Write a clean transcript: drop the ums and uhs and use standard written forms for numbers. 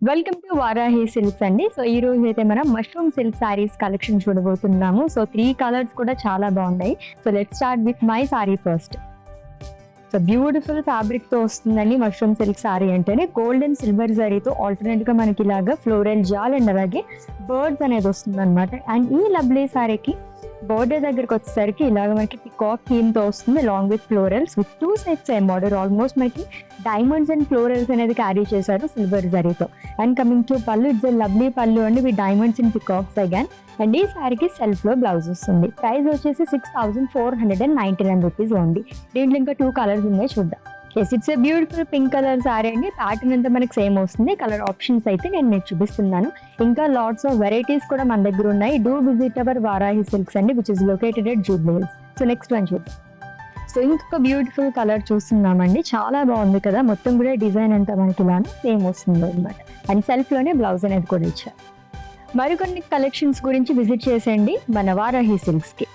Welcome to Varahi silks అండి. So ఈ రోజు అయితే మనం మష్రూమ్ సిల్క్ సారీస్ కలెక్షన్ చూడబోతున్నాము. సో 3 కలర్స్ కూడా చాలా బాగున్నాయి. So let's start with my sorry first. So beautiful fabric తో వస్తుందండి మష్రూమ్ సిల్క్ సారీ అంటేనే. గోల్డ్ అండ్ సిల్వర్ జరీతో ఆల్టర్నేట్ గా మనకి ఇలాగా ఫ్లోరల్ జాల్ అండ్ అలాగే బర్డ్స్ అనేది వస్తుంది అనమాట. అండ్ ఈ లవ్లీ సారీకి బోర్డర్ దగ్గరకు వచ్చేసరికి ఇలాగ మనకి పికాక్ థీమ్ తో వస్తుంది long with florals with 2 sides same border. Almost మనకి డైమండ్స్ అండ్ ఫ్లోరల్స్ అనేది క్యారీ చేశారు సిల్వర్ జరీతో. అండ్ కమింగ్ టు పళ్ళు, ఇట్స్ లవ్లీ పళ్ళు అండి with diamonds and peacocks again. And ఈ శారీకి సెల్ఫ్ లో బ్లౌజ్ వస్తుంది. ప్రైస్ వచ్చేసి 6499 రూపీస్ ఉంది. దీంట్లో ఇంకా 2 కలర్స్ ఉన్నాయి, చూద్దాం. Yes, it's a beautiful pink colour sorry అండి. ప్యాటర్న్ అంతా మనకి సేమ్ వస్తుంది. కలర్ ఆప్షన్స్ అయితే నేను మీకు చూపిస్తున్నాను. ఇంకా లాట్స్ ఆఫ్ వెరైటీస్ కూడా మన దగ్గర ఉన్నాయి. Do visit our Varahi silks అండి, which is located at Jubilee Hills. So next one చూద్దాం. సో ఇంకొక బ్యూటిఫుల్ కలర్ చూస్తున్నామండి. చాలా బాగుంది కదా, మొత్తం కూడా డిజైన్ అంతా మనకి ఇలానే సేమ్ వస్తుంది అనమాట. అండ్ సెల్ఫ్ లోనే బ్లౌజ్ అనేది కూడా ఇచ్చారు. మరికొన్ని కలెక్షన్స్ గురించి విజిట్ చేసేయండి మన వారాహి సిల్క్స్ కి.